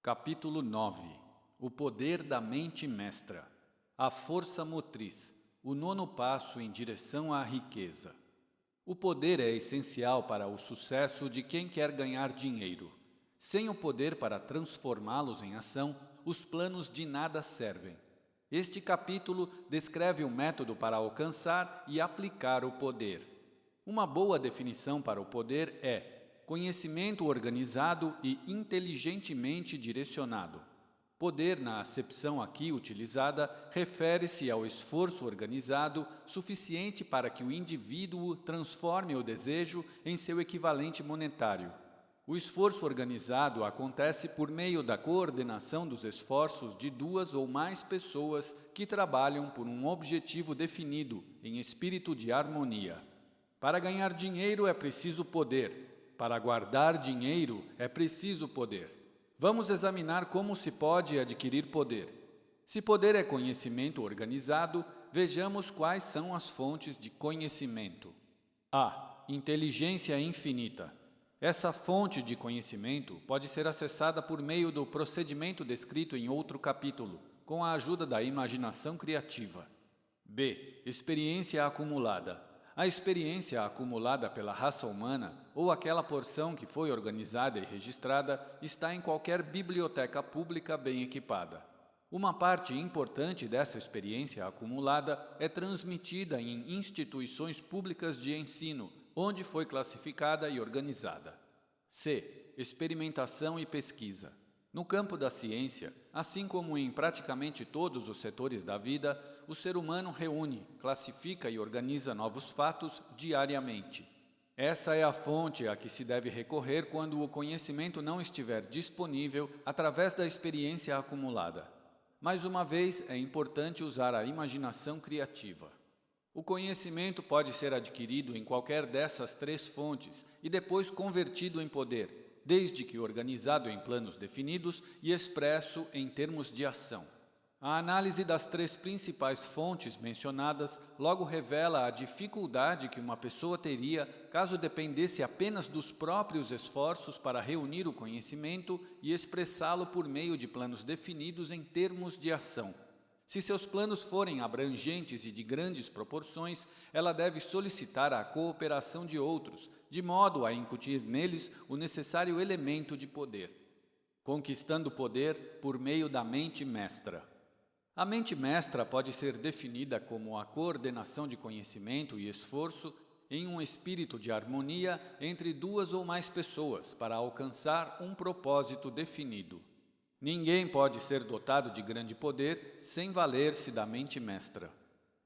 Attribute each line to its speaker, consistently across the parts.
Speaker 1: Capítulo 9. O poder da mente mestra. A força motriz. O nono passo em direção à riqueza. O poder é essencial para o sucesso de quem quer ganhar dinheiro. Sem o poder para transformá-los em ação, os planos de nada servem. Este capítulo descreve o método para alcançar e aplicar o poder. Uma boa definição para o poder é conhecimento organizado e inteligentemente direcionado. Poder, na acepção aqui utilizada, refere-se ao esforço organizado suficiente para que o indivíduo transforme o desejo em seu equivalente monetário. O esforço organizado acontece por meio da coordenação dos esforços de duas ou mais pessoas que trabalham por um objetivo definido, em espírito de harmonia. Para ganhar dinheiro é preciso poder. Para guardar dinheiro é preciso poder. Vamos examinar como se pode adquirir poder. Se poder é conhecimento organizado, vejamos quais são as fontes de conhecimento. A. Inteligência infinita. Essa fonte de conhecimento pode ser acessada por meio do procedimento descrito em outro capítulo, com a ajuda da imaginação criativa. B. Experiência acumulada. A experiência acumulada pela raça humana, ou aquela porção que foi organizada e registrada, está em qualquer biblioteca pública bem equipada. Uma parte importante dessa experiência acumulada é transmitida em instituições públicas de ensino, onde foi classificada e organizada. C. Experimentação e pesquisa. No campo da ciência, assim como em praticamente todos os setores da vida, o ser humano reúne, classifica e organiza novos fatos diariamente. Essa é a fonte a que se deve recorrer quando o conhecimento não estiver disponível através da experiência acumulada. Mais uma vez, é importante usar a imaginação criativa. O conhecimento pode ser adquirido em qualquer dessas três fontes e depois convertido em poder, desde que organizado em planos definidos e expresso em termos de ação. A análise das três principais fontes mencionadas logo revela a dificuldade que uma pessoa teria caso dependesse apenas dos próprios esforços para reunir o conhecimento e expressá-lo por meio de planos definidos em termos de ação. Se seus planos forem abrangentes e de grandes proporções, ela deve solicitar a cooperação de outros, de modo a incutir neles o necessário elemento de poder. Conquistando poder por meio da mente mestra. A mente mestra pode ser definida como a coordenação de conhecimento e esforço em um espírito de harmonia entre duas ou mais pessoas para alcançar um propósito definido. Ninguém pode ser dotado de grande poder sem valer-se da mente mestra.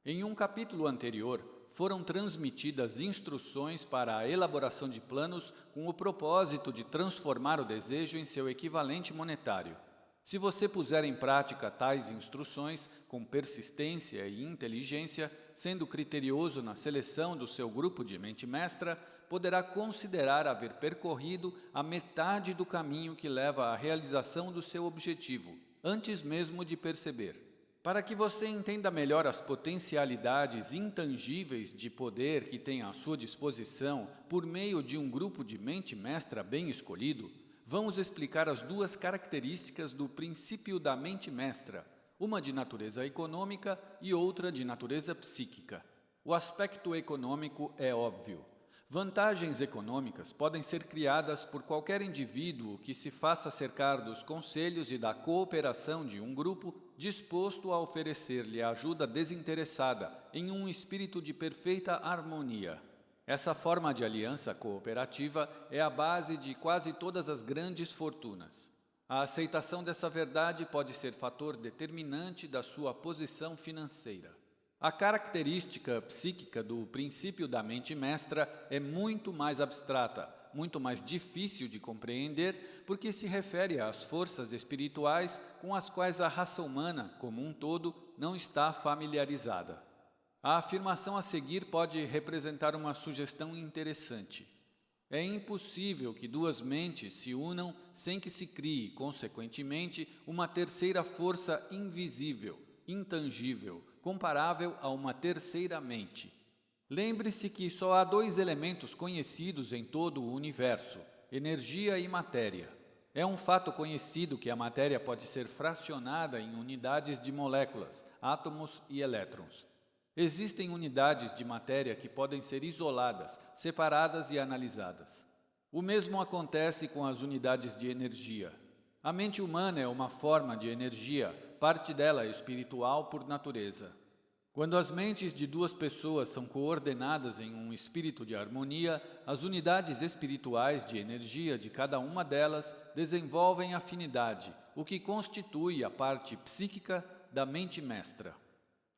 Speaker 1: Em um capítulo anterior, foram transmitidas instruções para a elaboração de planos com o propósito de transformar o desejo em seu equivalente monetário. Se você puser em prática tais instruções com persistência e inteligência, sendo criterioso na seleção do seu grupo de mente mestra, poderá considerar haver percorrido a metade do caminho que leva à realização do seu objetivo, antes mesmo de perceber. Para que você entenda melhor as potencialidades intangíveis de poder que tem à sua disposição por meio de um grupo de mente mestra bem escolhido, vamos explicar as duas características do princípio da mente mestra, uma de natureza econômica e outra de natureza psíquica. O aspecto econômico é óbvio. Vantagens econômicas podem ser criadas por qualquer indivíduo que se faça cercar dos conselhos e da cooperação de um grupo disposto a oferecer-lhe ajuda desinteressada em um espírito de perfeita harmonia. Essa forma de aliança cooperativa é a base de quase todas as grandes fortunas. A aceitação dessa verdade pode ser fator determinante da sua posição financeira. A característica psíquica do princípio da mente mestra é muito mais abstrata, muito mais difícil de compreender, porque se refere às forças espirituais com as quais a raça humana, como um todo, não está familiarizada. A afirmação a seguir pode representar uma sugestão interessante. É impossível que duas mentes se unam sem que se crie, consequentemente, uma terceira força invisível, intangível, comparável a uma terceira mente. Lembre-se que só há dois elementos conhecidos em todo o universo, energia e matéria. É um fato conhecido que a matéria pode ser fracionada em unidades de moléculas, átomos e elétrons. Existem unidades de matéria que podem ser isoladas, separadas e analisadas. O mesmo acontece com as unidades de energia. A mente humana é uma forma de energia, parte dela é espiritual por natureza. Quando as mentes de duas pessoas são coordenadas em um espírito de harmonia, as unidades espirituais de energia de cada uma delas desenvolvem afinidade, o que constitui a parte psíquica da mente mestra.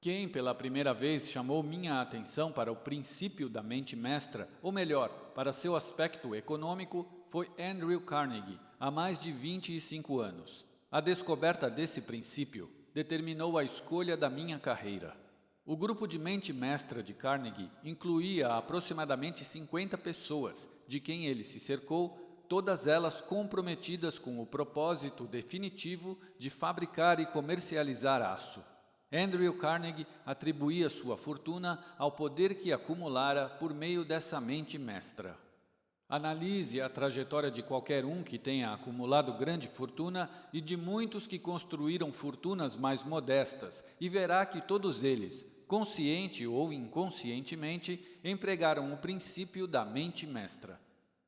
Speaker 1: Quem pela primeira vez chamou minha atenção para o princípio da mente mestra, ou melhor, para seu aspecto econômico, foi Andrew Carnegie, há mais de 25 anos. A descoberta desse princípio determinou a escolha da minha carreira. O grupo de mente mestra de Carnegie incluía aproximadamente 50 pessoas, de quem ele se cercou, todas elas comprometidas com o propósito definitivo de fabricar e comercializar aço. Andrew Carnegie atribuía sua fortuna ao poder que acumulara por meio dessa mente mestra. Analise a trajetória de qualquer um que tenha acumulado grande fortuna e de muitos que construíram fortunas mais modestas e verá que todos eles, consciente ou inconscientemente, empregaram o princípio da mente mestra.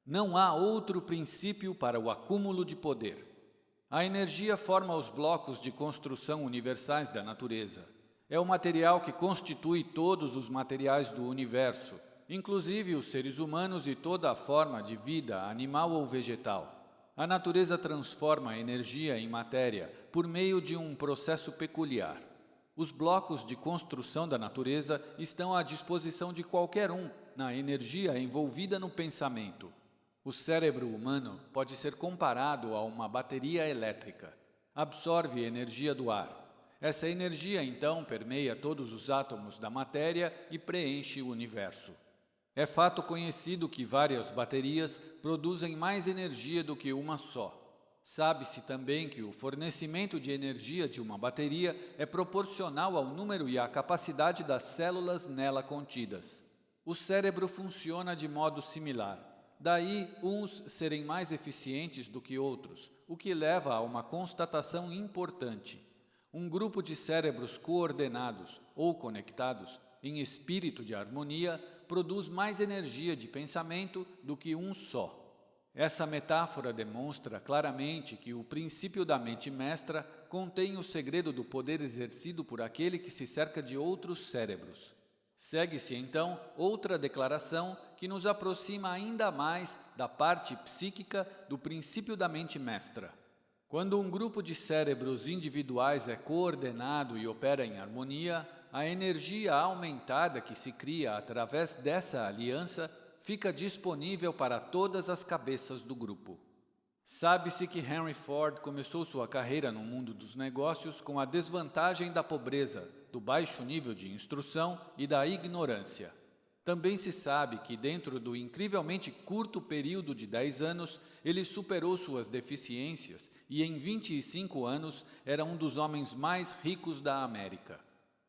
Speaker 1: Não há outro princípio para o acúmulo de poder. A energia forma os blocos de construção universais da natureza. É o material que constitui todos os materiais do universo, inclusive os seres humanos e toda a forma de vida, animal ou vegetal. A natureza transforma a energia em matéria por meio de um processo peculiar. Os blocos de construção da natureza estão à disposição de qualquer um na energia envolvida no pensamento. O cérebro humano pode ser comparado a uma bateria elétrica. Absorve energia do ar. Essa energia, então, permeia todos os átomos da matéria e preenche o universo. É fato conhecido que várias baterias produzem mais energia do que uma só. Sabe-se também que o fornecimento de energia de uma bateria é proporcional ao número e à capacidade das células nela contidas. O cérebro funciona de modo similar. Daí, uns serem mais eficientes do que outros, o que leva a uma constatação importante. Um grupo de cérebros coordenados ou conectados, em espírito de harmonia, produz mais energia de pensamento do que um só. Essa metáfora demonstra claramente que o princípio da mente mestra contém o segredo do poder exercido por aquele que se cerca de outros cérebros. Segue-se, então, outra declaração que nos aproxima ainda mais da parte psíquica do princípio da mente mestra. Quando um grupo de cérebros individuais é coordenado e opera em harmonia, a energia aumentada que se cria através dessa aliança fica disponível para todas as cabeças do grupo. Sabe-se que Henry Ford começou sua carreira no mundo dos negócios com a desvantagem da pobreza, do baixo nível de instrução e da ignorância. Também se sabe que dentro do incrivelmente curto período de 10 anos, ele superou suas deficiências e em 25 anos era um dos homens mais ricos da América.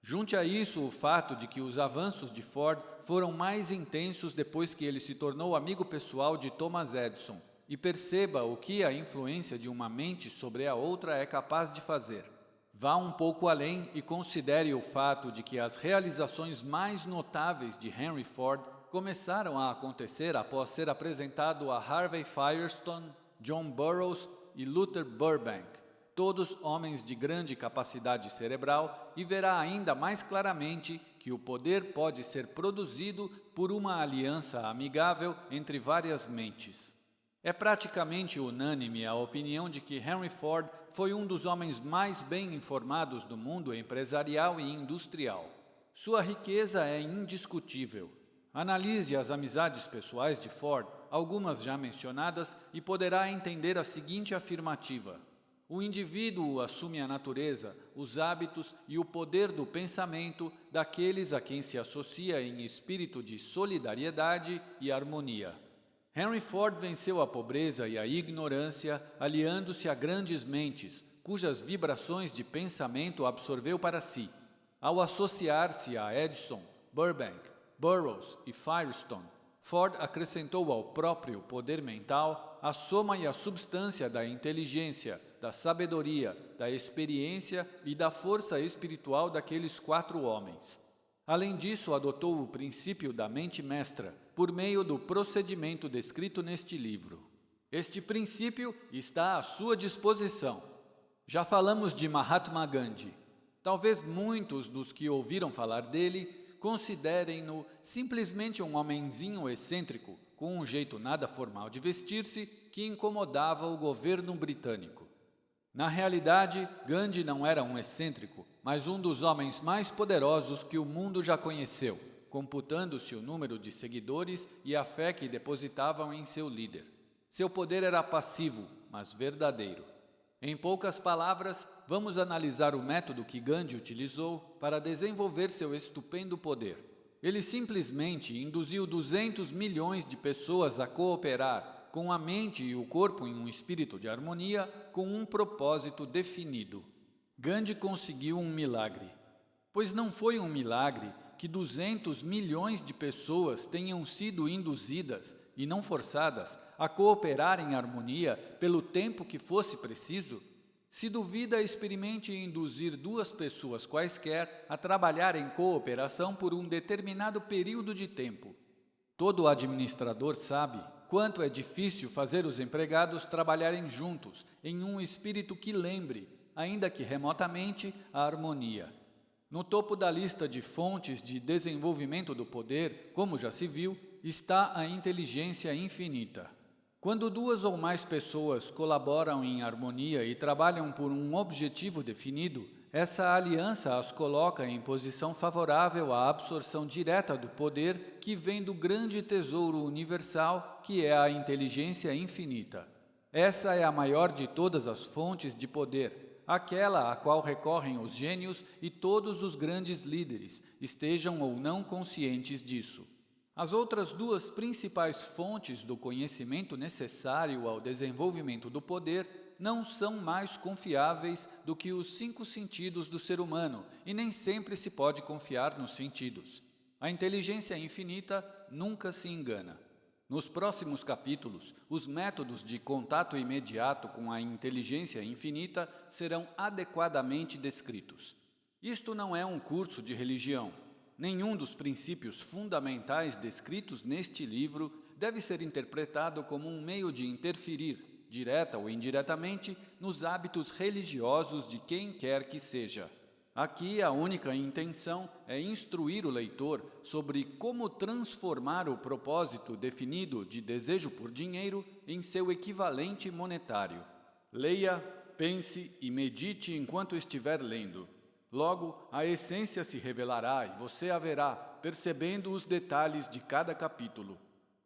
Speaker 1: Junte a isso o fato de que os avanços de Ford foram mais intensos depois que ele se tornou amigo pessoal de Thomas Edison, e perceba o que a influência de uma mente sobre a outra é capaz de fazer. Vá um pouco além e considere o fato de que as realizações mais notáveis de Henry Ford começaram a acontecer após ser apresentado a Harvey Firestone, John Burroughs e Luther Burbank, todos homens de grande capacidade cerebral, e verá ainda mais claramente que o poder pode ser produzido por uma aliança amigável entre várias mentes. É praticamente unânime a opinião de que Henry Ford foi um dos homens mais bem informados do mundo empresarial e industrial. Sua riqueza é indiscutível. Analise as amizades pessoais de Ford, algumas já mencionadas, e poderá entender a seguinte afirmativa: o indivíduo assume a natureza, os hábitos e o poder do pensamento daqueles a quem se associa em espírito de solidariedade e harmonia. Henry Ford venceu a pobreza e a ignorância, aliando-se a grandes mentes, cujas vibrações de pensamento absorveu para si. Ao associar-se a Edison, Burbank, Burroughs e Firestone, Ford acrescentou ao próprio poder mental a soma e a substância da inteligência, da sabedoria, da experiência e da força espiritual daqueles 4 homens. Além disso, adotou o princípio da mente mestra, por meio do procedimento descrito neste livro. Este princípio está à sua disposição. Já falamos de Mahatma Gandhi. Talvez muitos dos que ouviram falar dele considerem-no simplesmente um homenzinho excêntrico, com um jeito nada formal de vestir-se, que incomodava o governo britânico. Na realidade, Gandhi não era um excêntrico, mas um dos homens mais poderosos que o mundo já conheceu, computando-se o número de seguidores e a fé que depositavam em seu líder. Seu poder era passivo, mas verdadeiro. Em poucas palavras, vamos analisar o método que Gandhi utilizou para desenvolver seu estupendo poder. Ele simplesmente induziu 200 milhões de pessoas a cooperar com a mente e o corpo em um espírito de harmonia com um propósito definido. Gandhi conseguiu um milagre, pois não foi um milagre que 200 milhões de pessoas tenham sido induzidas e não forçadas a cooperar em harmonia pelo tempo que fosse preciso? Se duvida, experimente induzir 2 pessoas quaisquer a trabalhar em cooperação por um determinado período de tempo. Todo administrador sabe quanto é difícil fazer os empregados trabalharem juntos em um espírito que lembre, ainda que remotamente, a harmonia. No topo da lista de fontes de desenvolvimento do poder, como já se viu, está a inteligência infinita. Quando 2 ou mais pessoas colaboram em harmonia e trabalham por um objetivo definido, essa aliança as coloca em posição favorável à absorção direta do poder que vem do grande tesouro universal, que é a inteligência infinita. Essa é a maior de todas as fontes de poder, aquela a qual recorrem os gênios e todos os grandes líderes, estejam ou não conscientes disso. As outras 2 principais fontes do conhecimento necessário ao desenvolvimento do poder não são mais confiáveis do que os 5 sentidos do ser humano, e nem sempre se pode confiar nos sentidos. A inteligência infinita nunca se engana. Nos próximos capítulos, os métodos de contato imediato com a inteligência infinita serão adequadamente descritos. Isto não é um curso de religião. Nenhum dos princípios fundamentais descritos neste livro deve ser interpretado como um meio de interferir, direta ou indiretamente, nos hábitos religiosos de quem quer que seja. Aqui a única intenção é instruir o leitor sobre como transformar o propósito definido de desejo por dinheiro em seu equivalente monetário. Leia, pense e medite enquanto estiver lendo. Logo, a essência se revelará e você a verá, percebendo os detalhes de cada capítulo.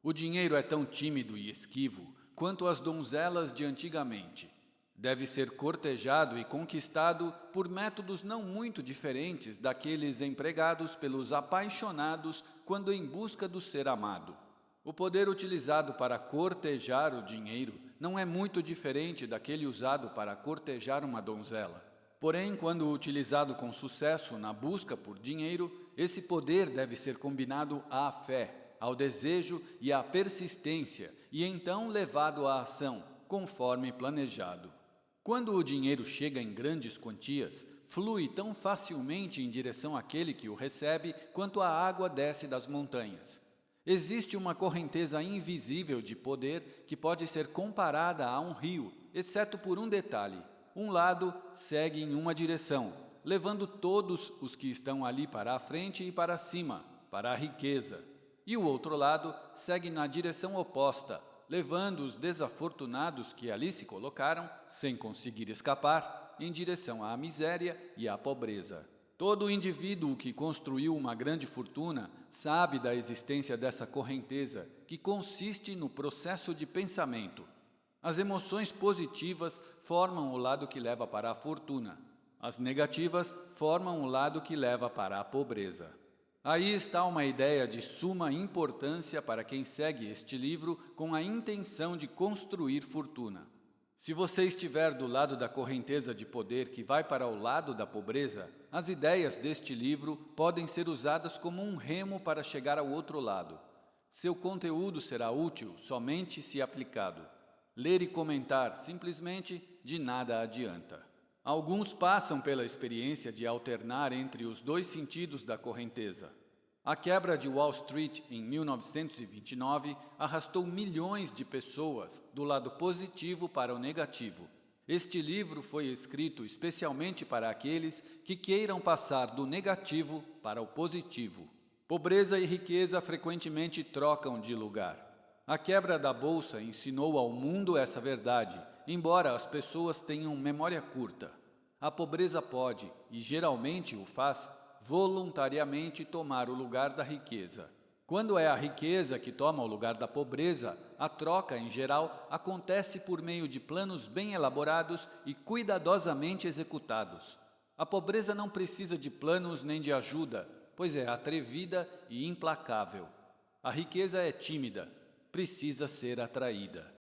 Speaker 1: O dinheiro é tão tímido e esquivo quanto as donzelas de antigamente. Deve ser cortejado e conquistado por métodos não muito diferentes daqueles empregados pelos apaixonados quando em busca do ser amado. O poder utilizado para cortejar o dinheiro não é muito diferente daquele usado para cortejar uma donzela. Porém, quando utilizado com sucesso na busca por dinheiro, esse poder deve ser combinado à fé, ao desejo e à persistência, e então levado à ação, conforme planejado. Quando o dinheiro chega em grandes quantias, flui tão facilmente em direção àquele que o recebe quanto a água desce das montanhas. Existe uma correnteza invisível de poder que pode ser comparada a um rio, exceto por um detalhe. Um lado segue em uma direção, levando todos os que estão ali para a frente e para cima, para a riqueza. E o outro lado segue na direção oposta, levando os desafortunados que ali se colocaram, sem conseguir escapar, em direção à miséria e à pobreza. Todo indivíduo que construiu uma grande fortuna sabe da existência dessa correnteza, que consiste no processo de pensamento. As emoções positivas formam o lado que leva para a fortuna. As negativas formam o lado que leva para a pobreza. Aí está uma ideia de suma importância para quem segue este livro com a intenção de construir fortuna. Se você estiver do lado da correnteza de poder que vai para o lado da pobreza, as ideias deste livro podem ser usadas como um remo para chegar ao outro lado. Seu conteúdo será útil somente se aplicado. Ler e comentar simplesmente de nada adianta. Alguns passam pela experiência de alternar entre os dois sentidos da correnteza. A quebra de Wall Street em 1929 arrastou milhões de pessoas do lado positivo para o negativo. Este livro foi escrito especialmente para aqueles que queiram passar do negativo para o positivo. Pobreza e riqueza frequentemente trocam de lugar. A quebra da bolsa ensinou ao mundo essa verdade, embora as pessoas tenham memória curta. A pobreza pode, e geralmente o faz, voluntariamente tomar o lugar da riqueza. Quando é a riqueza que toma o lugar da pobreza, a troca, em geral, acontece por meio de planos bem elaborados e cuidadosamente executados. A pobreza não precisa de planos nem de ajuda, pois é atrevida e implacável. A riqueza é tímida, precisa ser atraída.